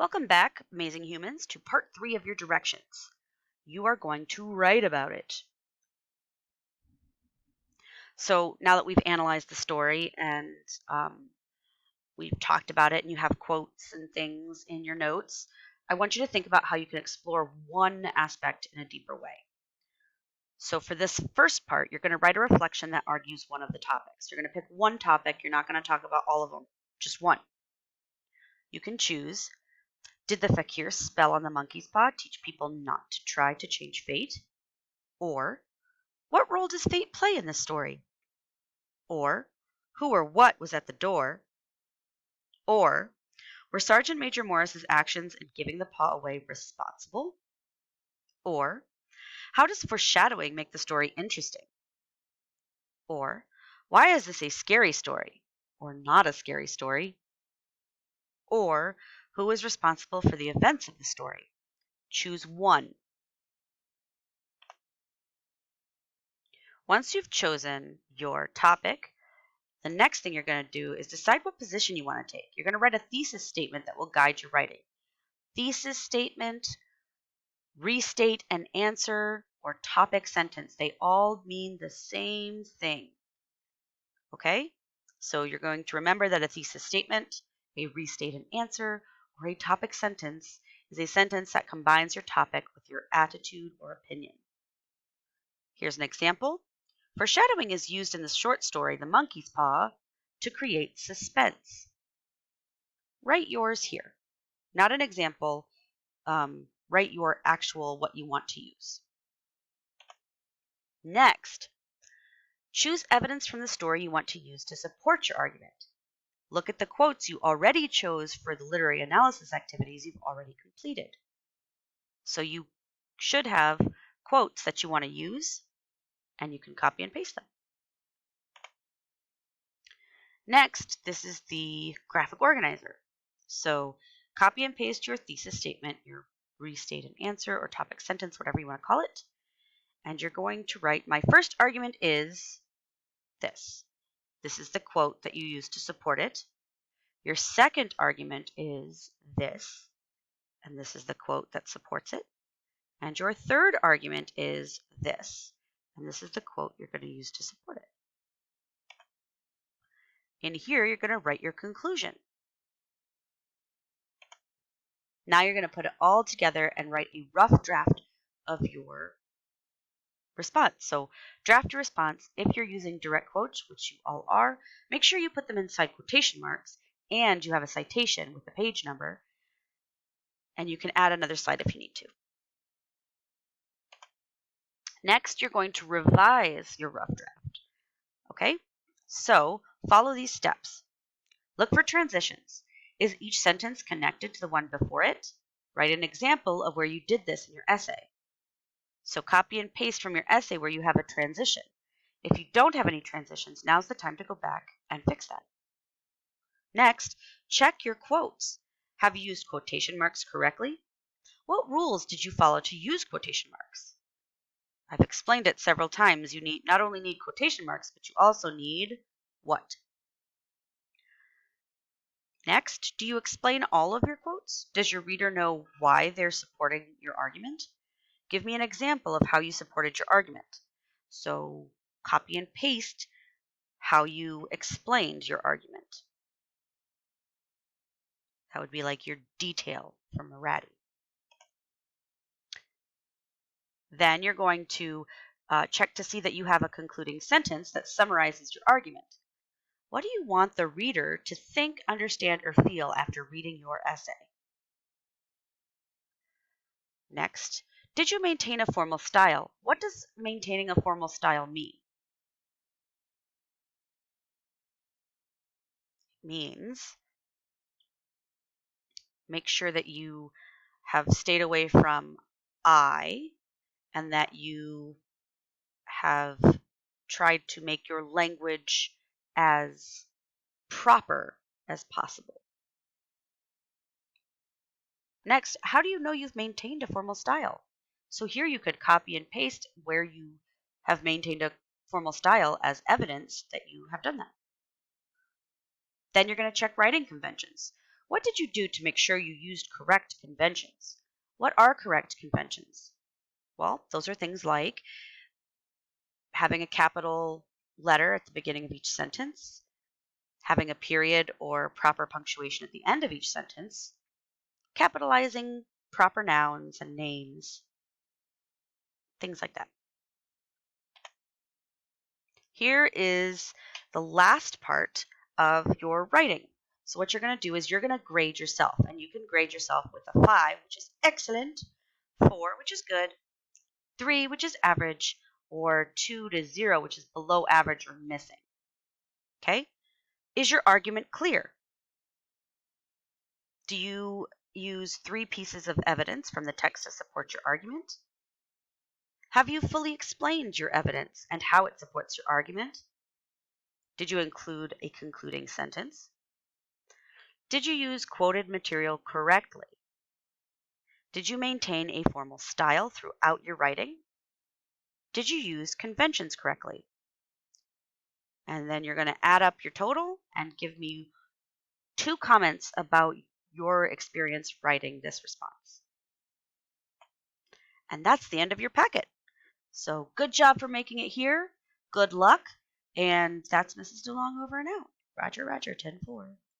Welcome back, amazing humans, to part 3 of your directions. You are going to write about it. So now that we've analyzed the story and we've talked about it and you have quotes and things in your notes, I want you to think about how you can explore one aspect in a deeper way. So for this first part, you're going to write a reflection that argues one of the topics. You're going to pick one topic. You're not going to talk about all of them, just one. You can choose: did the fakir's spell on the monkey's paw teach people not to try to change fate? Or, what role does fate play in this story? Or, who or what was at the door? Or, were Sergeant Major Morris's actions in giving the paw away responsible? Or, how does foreshadowing make the story interesting? Or, why is this a scary story or not a scary story? Or, who is responsible for the events of the story? Choose one. Once you've chosen your topic, the next thing you're going to do is decide what position you want to take. You're going to write a thesis statement that will guide your writing. Thesis statement, restate and answer, or topic sentence, they all mean the same thing. Okay? So you're going to remember that a thesis statement, a restate and answer, or a topic sentence is a sentence that combines your topic with your attitude or opinion. Here's an example. Foreshadowing is used in the short story The Monkey's Paw to create suspense. Write yours here. Not an example. Write your actual what you want to use. Next, choose evidence from the story you want to use to support your argument. Look at the quotes you already chose for the literary analysis activities you've already completed. So you should have quotes that you want to use, and you can copy and paste them. Next, this is the graphic organizer. So copy and paste your thesis statement, your restate and answer, or topic sentence, whatever you want to call it. And you're going to write, my first argument is this. This is the quote that you use to support it. Your second argument is this, and this is the quote that supports it. And your third argument is this, and this is the quote you're going to use to support it. In here, you're going to write your conclusion. Now you're going to put it all together and write a rough draft of your response. So draft your response. If you're using direct quotes, which you all are, make sure you put them inside quotation marks and you have a citation with the page number. And you can add another slide if you need to. Next, you're going to revise your rough draft. Okay? So follow these steps. Look for transitions. Is each sentence connected to the one before it? Write an example of where you did this in your essay. So copy and paste from your essay where you have a transition. If you don't have any transitions, now's the time to go back and fix that. Next, check your quotes. Have you used quotation marks correctly? What rules did you follow to use quotation marks? I've explained it several times. You not only need quotation marks, but you also need what? Next, do you explain all of your quotes? Does your reader know why they're supporting your argument? Give me an example of how you supported your argument. So copy and paste how you explained your argument. That would be like your detail from Maradi. Then you're going to check to see that you have a concluding sentence that summarizes your argument. What do you want the reader to think, understand, or feel after reading your essay? Next, did you maintain a formal style? What does maintaining a formal style mean? It means make sure that you have stayed away from I and that you have tried to make your language as proper as possible. Next, how do you know you've maintained a formal style? So here you could copy and paste where you have maintained a formal style as evidence that you have done that. Then you're going to check writing conventions. What did you do to make sure you used correct conventions? What are correct conventions? Well, those are things like having a capital letter at the beginning of each sentence, having a period or proper punctuation at the end of each sentence, capitalizing proper nouns and names, things like that. Here is the last part of your writing. So what you're going to do is you're going to grade yourself, and you can grade yourself with a 5, which is excellent, 4, which is good, 3, which is average, or 2 to 0, which is below average or missing. Okay? Is your argument clear? Do you use 3 pieces of evidence from the text to support your argument? Have you fully explained your evidence and how it supports your argument? Did you include a concluding sentence? Did you use quoted material correctly? Did you maintain a formal style throughout your writing? Did you use conventions correctly? And then you're going to add up your total and give me 2 comments about your experience writing this response. And that's the end of your packet. So good job for making it here. Good luck. And that's Mrs. DeLong over and out. Roger, Roger, 10-4.